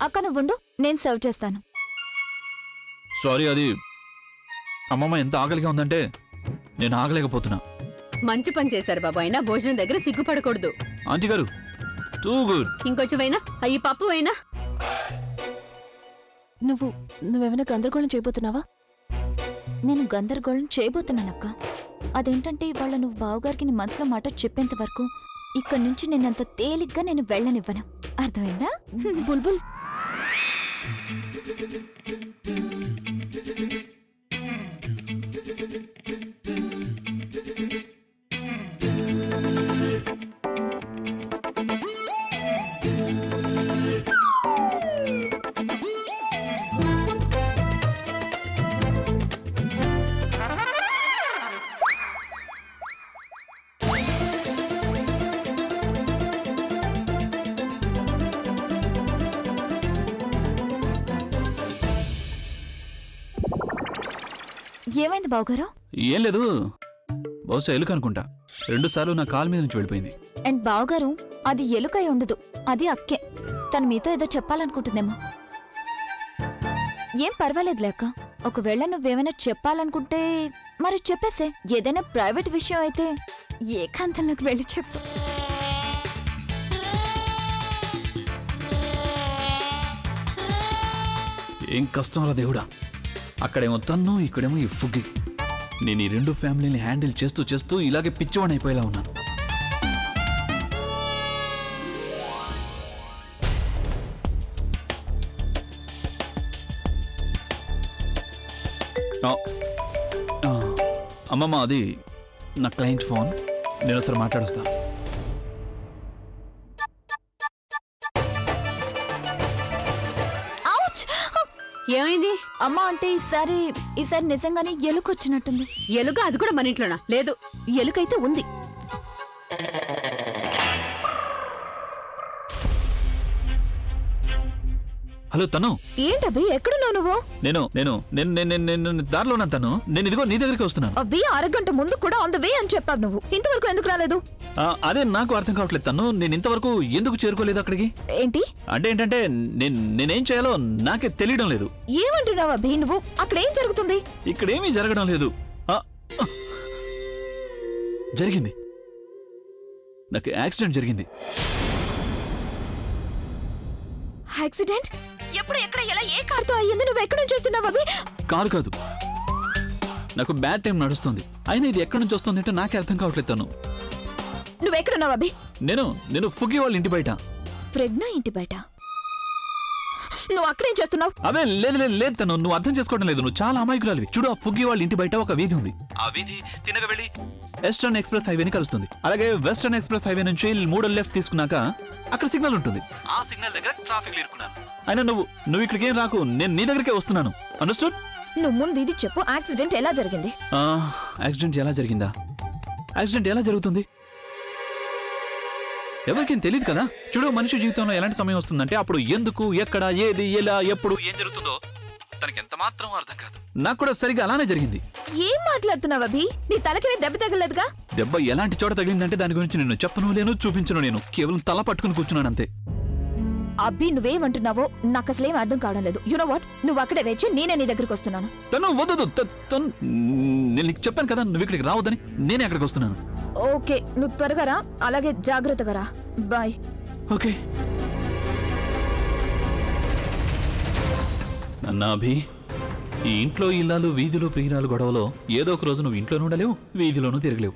అక్క నువ్వుండు, నేను సర్వ్ చేస్తాను. సారీ, అది అమ్మమ్మ ఎంత ఆకలిగా ఉందంటే నేను ఆగలేకపోతున్నా. మంచి పని చేశారు బాబు. అయినా భోజనం దగ్గర సిగ్గుపడకూడదు. ఆంటీ గారు టూ గుడ్. ఇంకొంచెమైనా ఈ పప్పు అయినా. నువ్వేమైనా గందరగోళం చేయబోతున్నావా? నేను గందరగోళం చేయబోతున్నానక్క. అదేంటంటే ఇవాళ నువ్వు బావగారికి నీ మనసులో మాట చెప్పేంత వరకు ఇక్కడి నుంచి నేనంత తేలిగ్గా నేను వెళ్ళనివ్వను. అర్థమైందా? బుల్బుల్, ఏమైంది బావగారు? ఏం లేదు, బహుశా ఎలుక అనుకుంటా. 2 సార్లు నా కాలు మీద నుంచి వెళ్ళిపోయింది. అండ్ బావగారు, అది ఎలుకై ఉండదు, అది అక్కే. తను మీతో ఏదో చెప్పాలనుకుంటుందేమో. ఏం పర్వాలేదులే అక్క. ఒకవేళ నువ్వేమైనా చెప్పాలనుకుంటే మరి చెప్పేసే. ఏదైనా ప్రైవేట్ విషయం అయితే ఏకాంతంలోకి వెళ్ళి చెప్పు. ఏం కష్టం రా దేవుడా. అక్కడేమో తన్ను, ఇక్కడేమో ఈ ఫుగ్గి. నేను ఈ 2 ఫ్యామిలీని హ్యాండిల్ చేస్తూ చేస్తూ ఇలాగే పిచ్చివాణి అయిపోయేలా ఉన్నాను. అమ్మమ్మ, అది నా క్లయింట్ ఫోన్. నేను ఒకసారి మాట్లాడొస్తా. ఏమైంది? అమ్మా అంటే ఈసారి నిజంగానే ఎలుకొచ్చినట్టుంది. ఎలుక? అది కూడా మన ఇంట్లోనా? లేదు, ఎలుకైతే ఉంది. హలో తను. ఏంటబ్బి, ఎక్కడున్నావు నువ్వు? నేను దారిలో ఉన్నాను తను. నేను ఇదిగో నీ దగ్గరికి వస్తున్నాను. అబ్బి, అరగంట ముందు కూడా ఆన్ ద వే అని చెప్పావు నువ్వు. ఇంతవరకు ఎందుకు రాలేదు? అదే నాకు అర్థం కావట్లేదు తను. నేను ఇంతవరకు ఎందుకు చేరుకోలేదు అక్కడికి? ఏంటి అంటే ఏంటంటే నేనేం చేయాలో నాకే తెలియడం లేదు. ఏమంటున్నావు అబ్బి నువ్వు? అక్కడ ఏం జరుగుతుంది? ఇక్కడేమీ జరగడం లేదు. జరిగింది, నాకు యాక్సిడెంట్ జరిగింది. యాక్సిడెంట్? ఎప్పుడు, ఎక్కడ, ఎలా, ఏ కారుతో అయ్యింది? నువ్వు ఎక్కడి నుంచి వస్తున్నావు అభి? కారు కాదు, నాకు బ్యాడ్ టైం నడుస్తుంది. అయినా ఇది ఎక్కడి నుంచి వస్తుంది అంటే నాకే అర్థం కావట్లేదు తను. నువ్వెక్కడున్నావు అభి? నేను ఫుగ్గి వాళ్ళ ఇంటి బయట. ప్రెగ్నా ఇంటి బయట? నువ్వు అక్కడేం చేస్తున్నావు? అవే లేదు తను, నువ్వు అర్థం చేసుకోవడం లేదు. నువ్వు చాలా అమాయకురాలివి. చూడు, ఆ ఫుగ్గి వాళ్ళ ఇంటి బయట ఒక వీధి ఉంది. ఆ వీధి తినగ వెళ్ళి వెస్టర్న్ ఎక్స్ప్రెస్ హైవేని కలుస్తుంది. అలాగే వెస్టర్న్ ఎక్స్ప్రెస్ హైవే నుంచి 3 లెఫ్ట్ తీసుకున్నాక అక్కడ సిగ్నల్ ఉంటుంది. ఆ సిగ్నల్ దగ్గర ట్రాఫిక్ ఇరుక్కున్నాను. అయినా నువ్వు ఇక్కడికి ఏం రాకు, నేను నీ దగ్గరికే వస్తున్నాను. అండర్స్టూడ్? నువ్వు ముందు ఇది చెప్పు, యాక్సిడెంట్ ఎలా జరిగింది? యాక్సిడెంట్ ఎలా జరిగిందా? యాక్సిడెంట్ ఎలా జరుగుతుంది ఎవరికేం తెలియదు కదా. చూడు, మనిషి జీవితంలో ఎలాంటి సమయం వస్తుందంటే అప్పుడు ఎందుకు, ఎక్కడ, ఏది, ఎలా, ఎప్పుడు ఏం జరుగుతుందో తనకి ఎంత మాత్రం అర్థం కాదు. నాకు కూడా సరిగా అలానే జరిగింది. ఏం మాట్లాడుతున్నావు అభి? నీ తలకి దెబ్బ తగలేదుగా? దెబ్బ ఎలాంటి చోట తగిలిందంటే దాని గురించి నేను చెప్పను లేను, చూపించను. నేను కేవలం తల పట్టుకుని కూర్చున్నాను అంతే. అబ్బి, నువ్వేమంటున్నావో నాకు అసలేం అర్థం కావడం లేదు. యు నో వాట్, నువ్వు అక్కడే వేచి నేనే నీ దగ్గరికి వస్తున్నాను. తను వద్దు, నేను నీకు చెప్పాను కదా నువ్వు ఇక్కడికి రావద్దని. నేనే అక్కడికి వస్తున్నాను. ఓకే, నువ్వు త్వరగా రా, అలాగే జాగ్రత్తగా రా. బాయ్. ఓకే. అభి, ఈ ఇంట్లో ఇల్లాలు, వీధిలో ప్రియురాలు గొడవలో ఏదో ఒక రోజు నువ్వు ఇంట్లోనూ ఉండలేవు, వీధిలోనూ తిరగలేవు.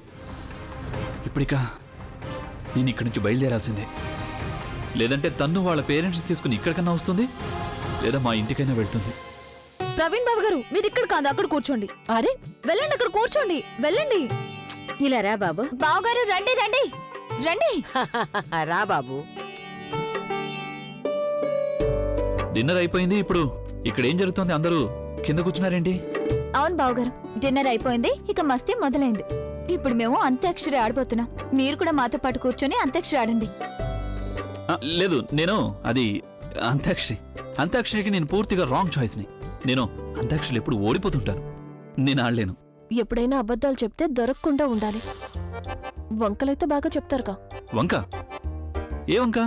ఇప్పుడిక నేను ఇక్కడి నుంచి బయలుదేరాల్సిందే. లేదంటే తన్ను వాళ్ళ పేరెంట్స్ తీసుకుని ఇక్కడికన్నా వస్తుంది, లేదా మా ఇంటికైనా వెళ్తుంది. ప్రవీణ్ బాబు గారు, మీరు ఇక్కడ కాదు, అక్కడ కూర్చోండి. అరే వెళ్ళండి, అక్కడ కూర్చోండి, వెళ్ళండి. ఇలా రా బాబు. బావగారు రండి రండి రండి. రా బాబు. డిన్నర్ అయిపోయింది. ఇప్పుడు ఇక్కడ ఏం జరుగుతోంది? అందరూ కింద కూర్చున్నారేంటి? అవును బావగారు, డిన్నర్ అయిపోయింది, ఇక మస్తీ మొదలైంది. ఇప్పుడు మేము అంత్యాక్షరి ఆడబోతున్నాం. మీరు కూడా మాతో పాటు కూర్చొని అంత్యాక్షరి ఆడండి. లేదు, నేను అది అంత్యాక్షరికి నేను పూర్తిగా రాంగ్ చాయిస్ని. నేను అంత్యాక్షరి ఎప్పుడు ఓడిపోతుంటాను. నేను ఆడలేను. ఎప్పుడైనా అబద్ధాలు చెప్తే దొరకకుండా ఉండాలి. వంకలైతే బాగా చెప్తారుగా. వంక? ఏ వంక?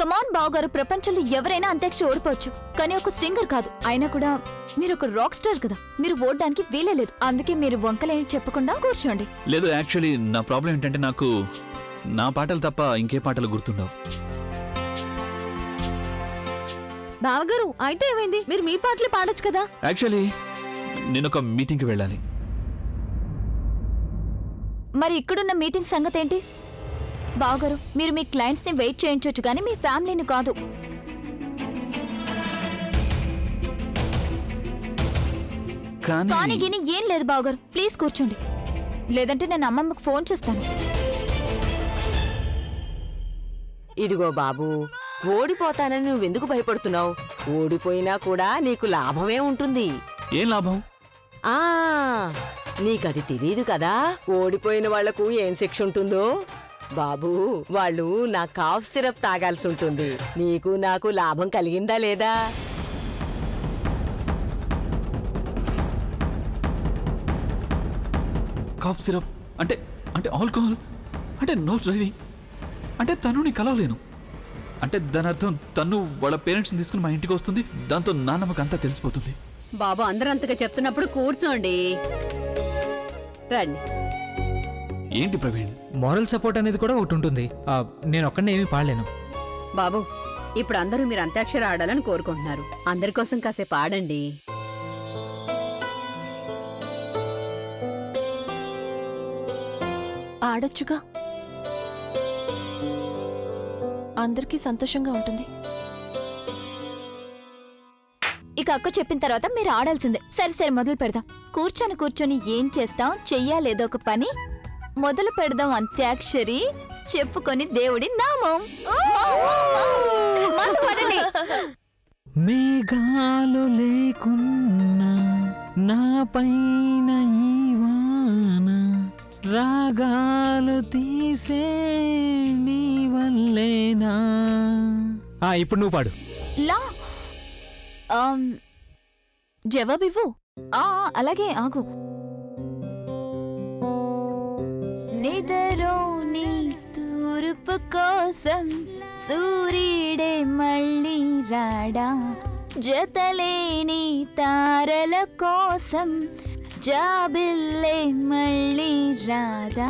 కమాన్ బావగారు, ప్రపంచంలో ఎవరైనా అంత్యాక్షరి ఓడిపోవచ్చు, కానీ ఒక సింగర్ కాదు. అయినా కూడా మీరు ఒక రాక్ స్టార్ కదా, మీరు ఓడడానికి వీలే లేదు. అందుకే మీరు వంకలేని చెప్పకుండా కూర్చోండి. లేదు, యాక్చువల్లీ నా ప్రాబ్లం ఏంటంటే నాకు నా పాటలు తప్ప ఇంకే పాటలు గుర్తుండవు. బావగారు అయితే ఏమైంది? మీరు మీ పాటలు పాడొచ్చు కదా. యాక్చువల్లీ నేను ఒక మీటింగ్కి వెళ్ళాలి. మరి ఇక్కడున్న మీటింగ్ సంగతి ఏంటి? బావగారు, మీరు మీ క్లయింట్స్ ని వెయిట్ చేయించొచ్చు కానీ మీ ఫ్యామిలీని కాదు. కానీ కానీ గిని ఏం లేదు బావగారు, ప్లీజ్ కూర్చోండి. లేదంటే నేను అమ్మమ్మకు ఫోన్ చేస్తాను. ఇదిగో బాబు, ఓడిపోతానని నువ్వెందుకు భయపడుతున్నావు? ఓడిపోయినా కూడా నీకు లాభమే ఉంటుంది. ఏం లాభం? ఆ నీకది తెలీదు కదా, ఓడిపోయిన వాళ్లకు ఏం శిక్ష ఉంటుందో. బాబు, వాళ్ళు నా కాఫ్ సిరప్ తాగాల్సి ఉంటుంది. నీకు నాకు లాభం కలిగిందా లేదా? కాఫ్ సిరప్ అంటే అంటే ఆల్కహాల్ అంటే నో డ్రైవింగ్ అంటే తను నీ కలవలేను అంటే దాని అర్థం తను వాళ్ళ పేరెంట్స్ని తీసుకుని మా ఇంటికి వస్తుంది. దాంతో నాన్నమ్మకి అంతా తెలిసిపోతుంది. బాబు అందరంతగా చెప్తున్నప్పుడు కూర్చోండి. రండి. ఏంటి ప్రవీణ్? మారల్ సపోర్ట్ అనేది కూడా ఒకటి ఉంటుంది. నేను ఒక్కడే ఏమీ పాడలేను. బాబు, ఇప్పుడు అందరూ మీరు అంత్యాక్షరి ఆడాలని కోరుకుంటున్నారు. అందరి కోసం కాసేపు ఆడండి. ఆడొచ్చుగా, అందరికీ సంతోషంగా ఉంటుంది. ఇక అక్క చెప్పిన తర్వాత మీరు ఆడాల్సిందే. సరే సరే, మొదలు పెడదాం. కూర్చొని ఏం చేస్తాం, చెయ్యాలేదో ఒక పని. మొదలు పెడదాం అంత్యాక్షరి, చెప్పుకొని దేవుడి నామం. మొదలు పడండి. మేఘాలు లేకున్నా నా పైన ఈ వాన, రాగాలు తీసే నీ వల్లేనా. ఇప్పుడు నువ్వు పాడు. లా జవాబివ్వు. అలాగే, ఆగు. నిదరోని తూర్పు కోసం సూర్యుడే మళ్ళీ రాడా, జతలేని తారల కోసం జాబిల్లే మళ్ళీ రాదా.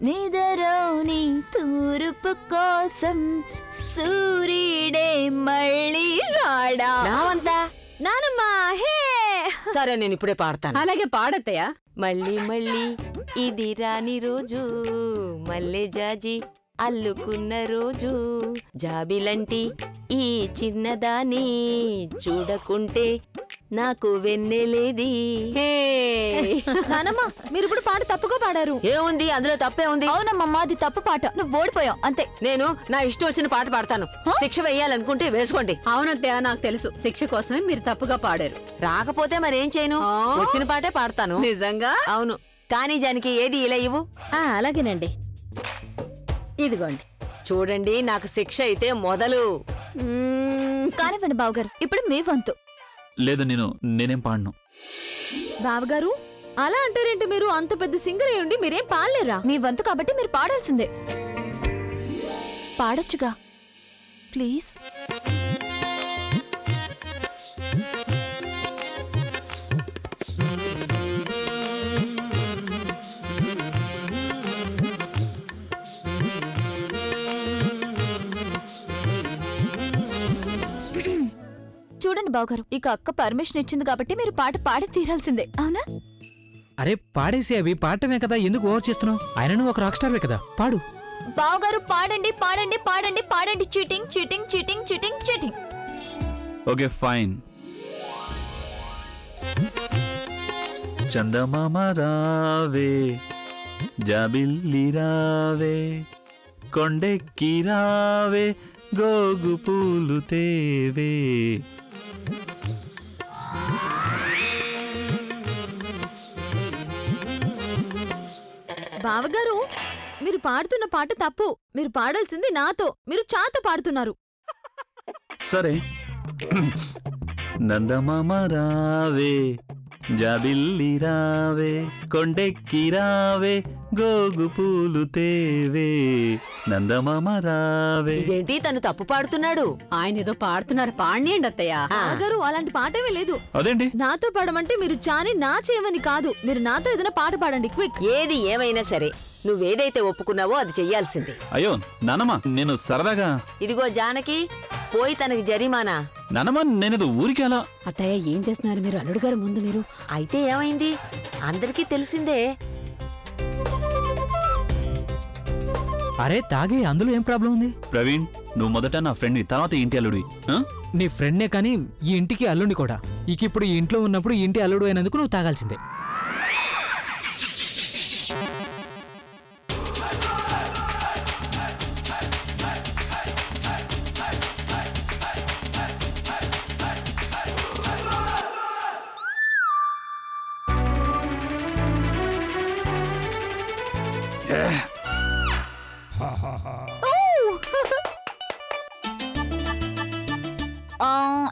నిదరోని తూర్పు కోసం సూర్యుడే మళ్ళీ రాడా. నావంతా నానమ్మా, హే. సరే, నేను ఇప్పుడే పాడతాను. అలాగే పాడత్తయ్యా. మళ్ళీ మళ్ళీ ఇది రాని రోజు, మల్లె జాజి అల్లుకున్న రోజు, జాబిలంటి ఈ చిన్నదాని చూడకుంటే నాకు వెన్నెలేది. నానమ్మ, మీరు ఇప్పుడు పాట తప్పుగా పాడారు. ఏముంది అందులో, తప్పే ఉంది. అవునమ్మా, అది తప్పు పాట. నువ్వు ఓడిపోయావు అంతే. నేను నా ఇష్టం వచ్చిన పాట పాడతాను. శిక్ష వేయాలనుకుంటే వేసుకోండి. అవునత్తయ్య, నాకు తెలుసు. శిక్ష కోసమే మీరు తప్పుగా పాడారు. రాకపోతే మరేం చేయను, వచ్చిన పాటే పాడతాను. నిజంగా? అవును. కానీ జానికి ఏది ఇలా ఇవ్వు. అలాగేనండి, ఇదిగోండి. చూడండి, నాకు శిక్ష అయితే మొదలు. కానివ్వండి బావగారు, ఇప్పుడు మీ వంతు. లేదు, నేనేం పాడను. బావగారు అలా అంటారేంటి? మీరు అంత పెద్ద సింగర్ అయ్యండి మీరేం పాడలేరా? మీ వంతు కాబట్టి మీరు పాడాల్సిందే. పాడొచ్చుగా, ప్లీజ్. చూడండి బావగారు, ఇక అక్క పర్మిషన్ ఇచ్చింది కాబట్టి మీరు పాట పాడి తీరాల్సిందే, అవునా? అరే పాడేసి, అవి పాడటమే కదా, ఎందుకు ఓవర్ చేస్తున్నావు? ఆయన నువ్వు ఒక రాక్ స్టార్వే కదా, పాడు. బావగారు పాడండి పాడండి పాడండి పాడండి. Cheating cheating cheating cheating cheating. Okay fine. చందమామ రావే, జాబిల్లి రావే, కొండెక్కి రావే, గోగు పూలు తేవే. బావగారు, మీరు పాడుతున్న పాట తప్పు. మీరు పాడాల్సింది నాతో. మీరు చాతో పాడుతున్నారు. సరే. నందమామ రావే, జాబిల్లి రావే, కొండెక్కి రావే, గోగు పూలు తేవే నందమామ రావే. ఇదేంటి తను తప్పు పాడుతున్నాడు? ఆయన ఏదో పాడుతున్నారు, పాడియండి అత్తయ్య. ఆ, గారు అలాంటి పాటేమీ లేదు. అదేంటి? నాతో పాడమంటే మీరు చాని నా చేయమని కాదు, మీరు నాతో ఏదైనా పాట పాడండి క్విక్. ఏది ఏమైనా సరే నువ్వేదైతే ఒప్పుకున్నావో అది చెయ్యాల్సింది. అయ్యో నానమ్మ, నేను సరదాగా. ఇదిగో జానకి, పోయి తనకి జరిమానా. నానమ్మ, నేనేదో ఊరికి అలా. అత్తయ్య ఏం చేస్తున్నారు మీరు? అల్లుడు గారు ముందు మీరు. అయితే ఏమైంది? అందరికీ తెలిసిందే. అరే తాగే, అందులో ఏం ప్రాబ్లం ఉంది? ప్రవీణ్, నువ్వు మొదట నా ఫ్రెండ్ని, తర్వాత ఈ ఇంటి అల్లుడివి. ఆ? నీ ఫ్రెండ్నే కానీ ఈ ఇంటికి అల్లుడిని కూడా. ఇక ఇప్పుడు ఈ ఇంట్లో ఉన్నప్పుడు ఈ ఇంటి అల్లుడు అయినందుకు నువ్వు తాగాల్సిందే.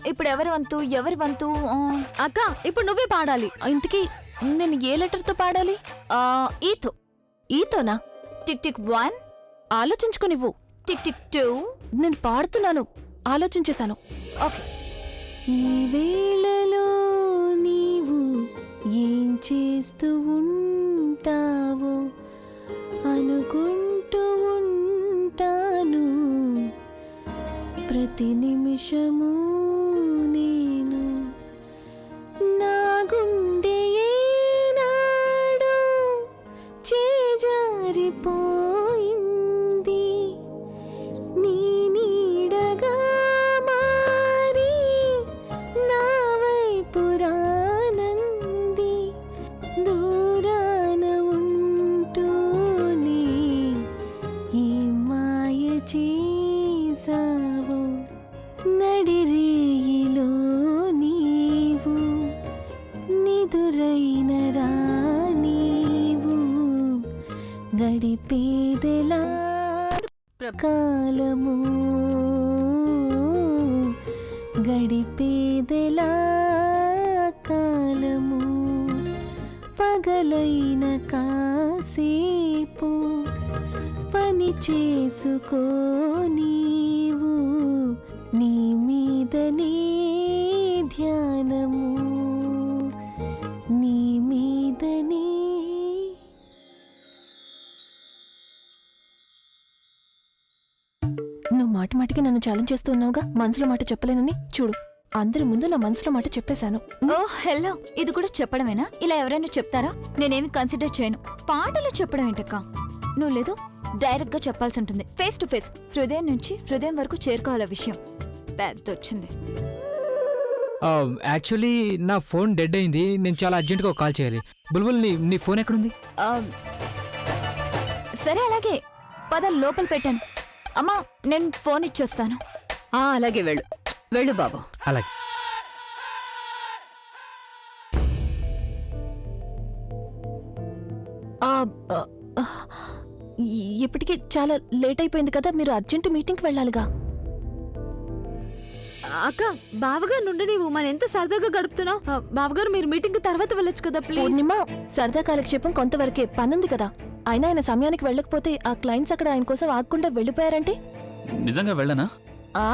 ఇప్పుడు ఎవరి వంతు? ఎవరి వంతు? అక్క ఇప్పుడు నువ్వే పాడాలి. ఇంతకీ నేను ఏ లెటర్తో పాడాలి? ఈతో. ఈతోనా? టిక్ టిక్ 1 ఆలోచించుకునివ్వు. టిక్ టిక్ 2 నేను పాడుతున్నాను, ఆలోచించేశాను. ఓకే. ఈ వేళలో నీవు ఏం చేస్తూ ఉంటావో అనుకుంటూ ఉంటాను ప్రతి నిమిషము. నేను నా గుండె ఏనాడో చేజారిపోయింది, నీ నీడగా మారి నా వైపు రానంది. దూరాన ఉంటూనే ఈ మాయ చేసావు, నడిరేయిలో నీవు నిదురైన రా నీవు గడిపేదెలా కాలము, గడిపేదెలా కాలము. పగలైన కాసేపు పని చేసుకో నీవు, నీ మీదనే ధ్యానము, నీ మీదనే. నువ్వు మాటిమాటికి నన్ను ఛాలెంజ్ చేస్తూ ఉన్నావుగా, మనసులో మాట చెప్పలేనని. చూడు, అందరి ముందు నా మనసులో మాట చెప్పేశాను. ఓ హలో, ఇది కూడా చెప్పడమేనా? ఇలా ఎవరైనా చెప్తారా? నేనేమి కన్సిడర్ చేయను. పాటలు చెప్పడం ఏంటక్క? నువ్వు లేదు, డైరెక్ట్ గా చెప్పాల్సి ఉంటుంది. ఫేస్ టు ఫేస్, హృదయం నుంచి హృదయం వరకు చేరుకోవాల విషయం. పెద్ద వచ్చింది. యాక్చువల్లీ నా ఫోన్ డెడ్ అయింది, నేను చాలా అర్జెంట్గా ఒక కాల్ చేయాలి. బుల్బుల్, నీ ఫోన్ ఎక్కడుంది? సరే అలాగే, పద లోపల పెట్టాను. అమ్మా, నేను ఫోన్ ఇచ్చేస్తాను. అలాగే వెళ్ళు, వెళ్ళు బాబు. అలాగే. ఇప్పటికి చాలా లేట్ అయిపోయింది కదా, మీరు అర్జెంట్ మీటింగ్కి వెళ్ళాలిగా. అక్క బావగారు నుండి నీవు మన ఎంత సరదాగా గడుపుతున్నావు. బావగారు మీరు మీటింగ్ తర్వాత వెళ్ళొచ్చు కదా ప్లీజ్. పూర్ణిమ, సరదా కాలక్షేపం కొంతవరకే, పనుంది కదా. అయినా ఆయన సమయానికి వెళ్ళకపోతే ఆ క్లయింట్స్ అక్కడ ఆయన కోసం ఆగకుండా వెళ్ళిపోయారంటే. నిజంగా వెళ్ళనా? ఆ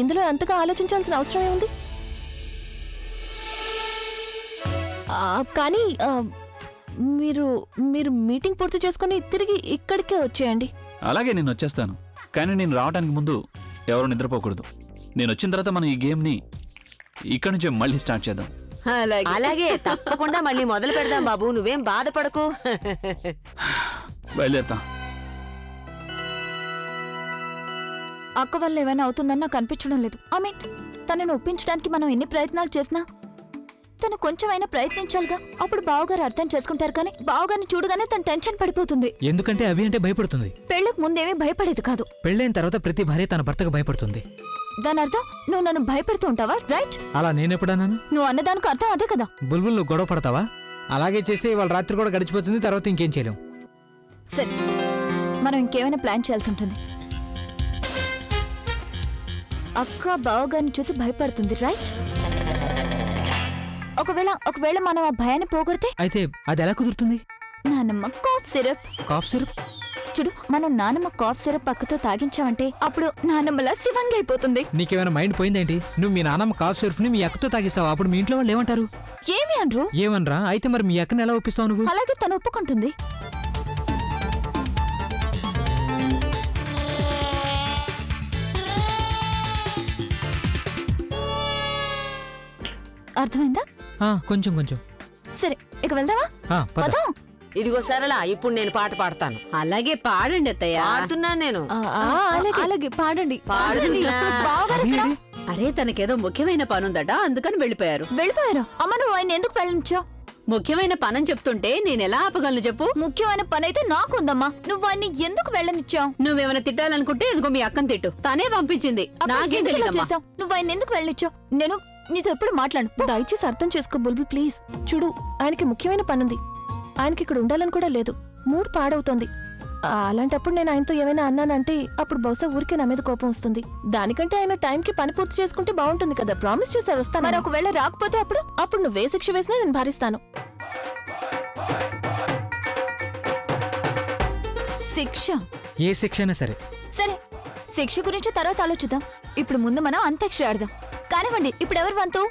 ఇందులో అంతగా ఆలోచించాల్సిన అవసరం ఏముంది? కానీ మీరు మీరు మీటింగ్ పూర్తి చేసుకుని తిరిగి ఇక్కడికే వచ్చేయండి. అలాగే, నేను వచ్చేస్తాను. కానీ నేను రావడానికి ముందు ఎవరు నిద్రపోకూడదు. నేను వచ్చిన తర్వాత మనం ఈ గేమ్ని ఇక్కడి నుంచే మళ్ళీ స్టార్ట్ చేద్దాం. అలాగే అలాగే, తప్పకుండా మళ్ళీ మొదలు పెడదాం బాబు, నువ్వేం బాధపడకు. బయలుదేరుతా. అక్క వల్ల ఏమైనా అవుతుందని నాకు అనిపించడం లేదు. ఐ మీన్, తనను ఒప్పించడానికి మనం ఎన్ని ప్రయత్నాలు చేసినా తను కొంచెమైనా ప్రయత్నించాలిగా. అప్పుడు బావగారు అర్థం చేసుకుంటారు. కానీ బావగారిని చూడగానే తను టెన్షన్ పడిపోతుంది. ఎందుకంటే అవి అంటే భయపడుతుంది. పెళ్ళకు ముందేమీ భయపడేది కాదు. పెళ్ళైన తర్వాత ప్రతి భార్య తన భర్తకు భయపడుతుంది. దాని అర్థం నువ్వు నన్ను భయపెడుతూ ఉంటావా? రైట్? అలా నేనెప్పుడన్నాను? నువ్వు అన్నదానికి అర్థం అదే కదా. బుల్బుల్, నువ్వు గొడవ పడతావా? అలాగే చేస్తే ఇవాళ రాత్రి కూడా గడిచిపోతుంది, తర్వాత ఇంకేం చేయలేం. సరే, మనం ఇంకేమైనా ప్లాన్ చేయాల్సి ఉంటుంది. అక్క బావగారిని చూసి భయపడుతుంది, రైట్? ఒకవేళ మనం ఆ భయాన్ని పోగొడితే? అయితే అది ఎలా కుదురుతుంది? నానమ్మ కాఫ్ సిరప్. Cough syrup? చూడు, మనం నానమ్మ కాఫ్ సిరప్ పక్కతో తాగించామంటే అప్పుడు నానమ్మలా శివంగా అయిపోతుంది. నీకేమైనా మైండ్ పోయిందేంటి? నువ్వు మీ నాన్నమ్మ కాఫ్ సిరప్ ని మీ అక్కతో తాగిస్తావా? అప్పుడు మీ ఇంట్లో వాళ్ళు ఏమంటారు? ఏమి అనరు. ఏమనరా? అయితే మరి మీ అక్కని ఎలా ఒప్పిస్తావు నువ్వు? అలాగే తను ఒప్పుకుంటుంది. అర్థమైందా? కొంచెం కొంచెం. సరే, ఇక వెళ్దామా? పద. పదా. ఇదిగో సరళ, ఇప్పుడు నేను పాట పాడతాను. అలాగే పాడండి అత్తయ్య. పాడుతున్నాను నేను. అలాగే పాడండి. పాడుతున్నా. బావగారు ఎక్కడ? అరే తనకేదో ముఖ్యమైన పనుందట, అందుకని వెళ్ళిపోయారు. వెళ్ళిపోయారా? అమ్మ, నువ్వు ఆయన ఎందుకు వెళ్ళనిచ్చావు? ముఖ్యమైన పనని చెప్తుంటే నేనెలా ఆపగలను చెప్పు? ముఖ్యమైన పని అయితే నాకుందమ్మా. నువ్వు ఆయన్ని ఎందుకు వెళ్ళనిచ్చావు? నువ్వేమైనా తిట్టాలనుకుంటే ఇదిగో మీ అక్కని తిట్టు, తనే పంపించింది. అప్పుడు నాకేం ఎందుకు ఇలా తెలియదమ్మా. చేశావు? నువ్వు ఆయన ఎందుకు వెళ్ళనిచ్చావు? నేను నీతో ఎప్పుడు మాట్లాడు. దయచేసి అర్థం చేసుకో బుల్బుల్ ప్లీజ్. చూడు, ఆయనకి ముఖ్యమైన పనుంది. ఆయనకి ఇక్కడ ఉండాలని కూడా లేదు. మూడ్ పాడవుతోంది. అలాంటప్పుడు నేను ఆయనతో ఏమైనా అన్నానంటే అప్పుడు బహుశా ఊరికే నా మీద కోపం వస్తుంది. దానికంటే ఆయన టైంకి పని పూర్తి చేసుకుంటే బాగుంటుంది కదా. ప్రామిస్ చేశారు వస్తాను. మరి ఒకవేళ రాకపోతే అప్పుడు నువ్వే శిక్ష వేసినా నేను భరిస్తాను. శిక్ష? ఏ శిక్ష అయినా సరే. సరే, శిక్ష గురించి తర్వాత ఆలోచిద్దాం. ఇప్పుడు ముందు మనం అంత్యాక్షరి ఆడదాం. కానివ్వండి, ఇప్పుడు ఎవరు వంతు?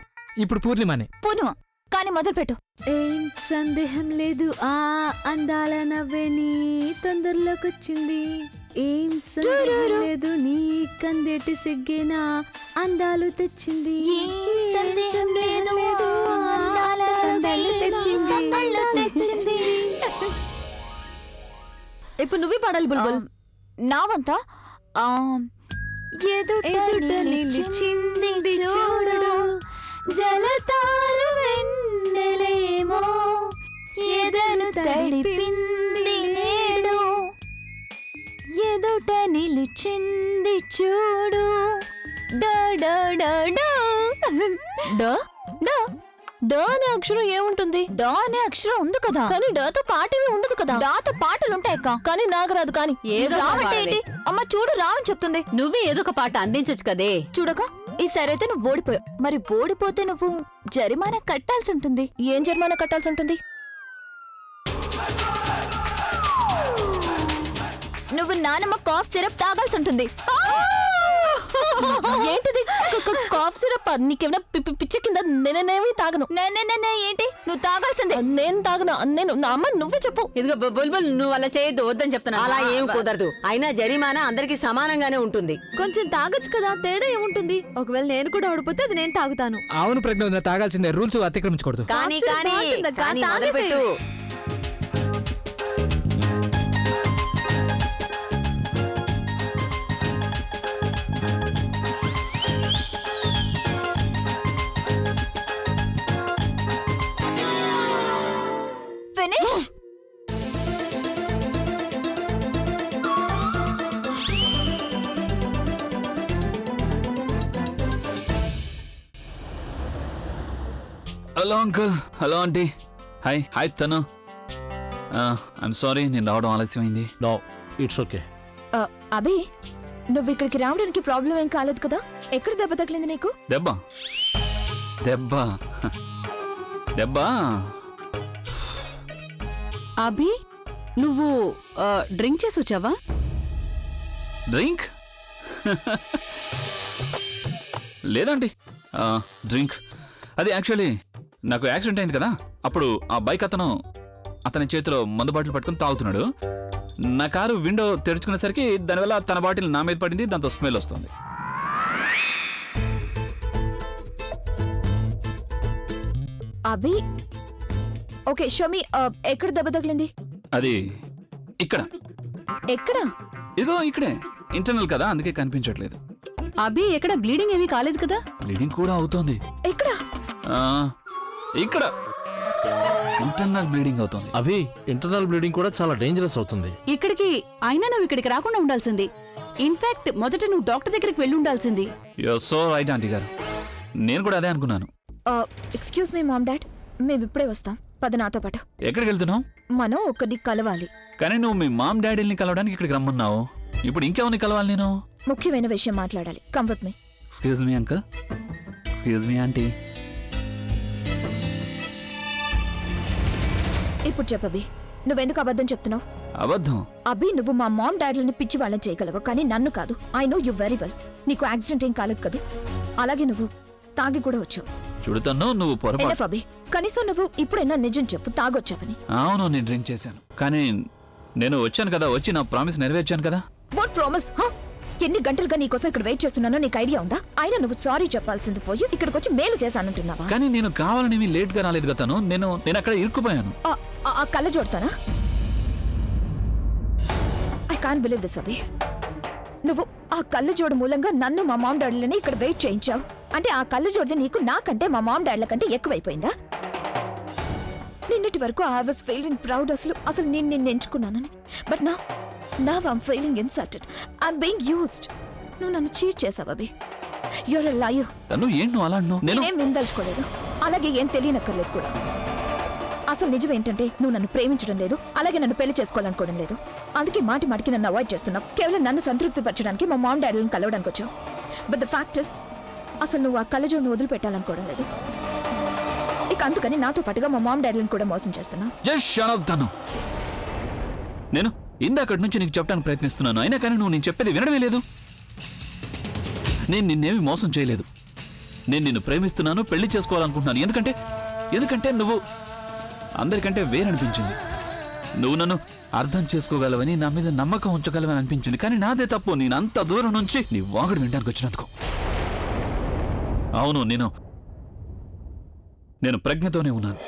ఇప్పుడు పూర్ణిమనే. పూర్ణిమ. కానీ మొదలు పెట్టు. ఏం సందేహం లేదు, ఆ అందాల నవ్వే నీ తొందరలోకొచ్చింది. ఏం సందేహం లేదు, నీ కందేటి సిగ్గేనా అందాలు తెచ్చింది. ఏం సందేహం లేదు, అందాల సందాలు తెచ్చింది. సందాలు తెచ్చింది. ఇప్పుడు నువ్వే పాడాలి బుల్బుల్. నా వంతా? ఎదుట నిలిచింది చూడు, జలతారు వెన్నెలేమో ఎదను తడిపింది నేడు. ఎదుట నిలిచింది చూడు, డో డో డో డో. డ డో డ అనే అక్షరం ఏముంటుంది? డా అనే అక్షరం ఉంది కదా. కానీ డతో పాటేమీ ఉండదు కదా. డాతో పాటలుంటాయక్క. కానీ నాకు రాదు. కానీ ఏదో ఒకటి రావంటే పాడవే. ఏంటి? అమ్మ చూడు, రావని చెప్తుంది. నువ్వే ఏదో ఒక పాట అందించొచ్చు కదే. చూడక, ఈసారి అయితే నువ్వు ఓడిపోయావు. మరి ఓడిపోతే నువ్వు జరిమానా కట్టాల్సి ఉంటుంది. ఏం జరిమానా కట్టాల్సి ఉంటుంది? నువ్వు నానమ్మ కాఫ్ సిరప్ తాగాల్సి ఉంటుంది. ఏంటిది? Cough syrup? నీకేమైనా పిచ్చ కింద? నేనేమి తాగను. ఏంటి నువ్వు తాగాల్సిందే? నేను తాగను. నేను నా అమ్మ నువ్వే చెప్పు. ఇదిగో బుల్బుల్, నువ్వు అలా చేయొద్దు, వద్దని చెప్తున్నా. అలా ఏం కుదరదు. అయినా జరిమానా అందరికి సమానంగానే ఉంటుంది. కొంచెం తాగొచ్చు కదా, తేడా ఏముంటుంది? ఒకవేళ నేను కూడా ఓడిపోతే అది నేను తాగుతాను. అవును ప్రజ్ఞ, తాగాల్సిందే. రూల్స్ అతిక్రమించకూడదు. కానీ అసలు కానీ బాగుంటుందక్కా, కానీ తాగేసేయ్. మొదలుపెట్టు. Finish. Hello uncle. Hello aunty. Hi తను. ఐఎమ్ సారీ, నేను రావడం ఆలస్యమైంది. No, it's okay. అభి, నువ్వు ఇక్కడికి రావడానికి ప్రాబ్లం ఏం కాలేదు కదా? ఎక్కడ దెబ్బ తగిలింది నీకు? దెబ్బ దెబ్బ దెబ్బ అభి, నువ్వు డ్రింక్ చేసి వచ్చావా? డ్రింక్? లేదండి, డ్రింక్ అది యాక్చువల్లీ నాకు యాక్సిడెంట్ అయింది కదా. అప్పుడు ఆ బైక్ అతని చేతిలో మందు బాటిల్ పట్టుకుని తాగుతున్నాడు. నా కారు విండో తెరుచుకునేసరికి దానివల్ల తన బాటిల్ నా మీద పడింది. దాంతో స్మెల్ వస్తుంది. అభి, ఓకే షోమి, ఎక్కడ దెబ్బ తగిలింది? అది ఇక్కడ, ఎక్కడ? ఇదిగో ఇక్కడే. ఇంటర్నల్ కదా, అందుకే కనిపించట్లేదు. అభి, ఎక్కడ బ్లీడింగ్ ఏమీ కాలేదు కదా? బ్లీడింగ్ కూడా అవుతోంది. ఎక్కడ? ఇక్కడ ఇంటర్నల్ బ్లీడింగ్ అవుతోంది. అభి, ఇంటర్నల్ బ్లీడింగ్ కూడా చాలా డేంజరస్ అవుతుంది. ఇక్కడికి అయినా నువ్వు ఇక్కడికి రాకుండా ఉండాల్సింది. ఇన్ఫాక్ట్ మొదట నువ్వు డాక్టర్ దగ్గరికి వెళ్ళి ఉండాల్సింది. యూఆర్ సో రైట్ ఆంటీ గారు, నేను కూడా అదే అనుకున్నాను. ఎక్స్క్యూజ్ మీ మామ్ డాడ్, మేము ఇప్పుడే వస్తాం. పద నాతో పాటు. ఎక్కడికి వెళ్తున్నావు? మనం ఒకరిని కలవాలి. కానీ నువ్వు మీ మామ్ డాడీని కలవడానికి ఇక్కడికి రమ్మన్నావు. ఇప్పుడు ఇంకెవరిని కలవాలి నేను? ముఖ్యమైన విషయం మాట్లాడాలి. Come with me. Excuse me uncle. Excuse me aunty. ఇప్పుడు చెప్పబి, నువ్వెందుకు అబద్ధం చెప్తున్నావు? అబద్ధం? అభి, నువ్వు మా మామ్ డాడీలని పిచ్చి వాళ్ళని చేయగలవు, కానీ నన్ను కాదు. I know you very well. నీకు యాక్సిడెంట్ ఏం కాలేదు కదా? అలాగే నువ్వు తాగి కూడా వచ్చావు. చూడుతాను, నువ్వు పొరపాటు. ఎనఫ్ అభి, కనీసం నువ్వు ఇప్పుడైనా నిజం చెప్పు, తాగొచ్చావని. అవును, నేను డ్రింక్ చేశాను, కానీ నేను వచ్చాను కదా, వచ్చి నా ప్రామిస్ నెరవేర్చాను కదా. What promise? ఎన్ని గంటలుగా నీకోసం ఇక్కడ వెయిట్ చేస్తున్నానో నీకు ఐడియా ఉందా? అయినా నువ్వు సారీ చెప్పాల్సింది పోయి ఇక్కడికి వచ్చి మేలు చేశానంటున్నావా? కానీ నేను కావాలని లేట్ గా రాలేదు కదా. నేను అక్కడ ఇరుక్కుపోయాను. ఆ కళ్ళ జోడతానా? ఐ కాంట్ బిలీవ్ దిస్ అభి. నువ్వు ఆ కళ్ళ జోడు మూలంగా నన్ను మా మామ్ డాడీలని ఇక్కడ వెయిట్ చేయించావు. అంటే ఆ కళ్ళ జోడిది నీకు నాకంటే మా మామ్ డాడీల కంటే ఎక్కువైపోయిందా? నిన్నటి వరకు ఐ వాస్ ఫీలింగ్ ప్రౌడ్ అసలు నేను నిన్ను ఎంచుకున్నానని. But now I'm feeling insulted. I'm being used. నువ్వు నన్ను చీట్ చేసావు అభి. You're a liar. తను ఏంటి నువ్వు అలా అన్నావు? నేనేం విందల్చుకోలేదు, అలాగే ఏం తెలియనక్కర్లేదు కూడా. అసలు నిజం ఏంటంటే నువ్వు నన్ను ప్రేమించడం లేదు, అలాగే నన్ను పెళ్లి చేసుకోవాలనుకోవడం లేదు. అందుకే మాటి మాటికి నన్ను అవాయిడ్ చేస్తున్నావు. కేవలం నన్ను సంతృప్తి పరచడానికి మా మామ్ డాడీలను కలవడానికి వచ్చావు. బట్ ద ఫ్యాక్ట్ ఇస్, అసలు నువ్వు ఆ కళ్ళజోడును వదిలిపెట్టాలనుకోవడం లేదు. ఇక అందుకని నాతో పాటుగా మా మామ్ డాడీలను కూడా మోసం చేస్తున్నావు. జస్ట్ షట్ అప్ తను. నేను ఇందాకటి నుంచి నీకు చెప్పడానికి ప్రయత్నిస్తున్నాను, అయినా కానీ నువ్వు నేను చెప్పేది వినడమే లేదు. నేను నిన్నేమి మోసం చేయలేదు. నేను నిన్ను ప్రేమిస్తున్నాను, పెళ్లి చేసుకోవాలనుకుంటున్నాను. ఎందుకంటే నువ్వు అందరికంటే వేరనిపించింది. నువ్వు నన్ను అర్థం చేసుకోగలవని, నా మీద నమ్మకం ఉంచగలవని అనిపించింది. కానీ నాదే తప్పు, నేను అంత దూరం నుంచి నీ వాగుడు వినడానికి వచ్చినందుకు. అవును, నేను ప్రజ్ఞతోనే ఉన్నాను.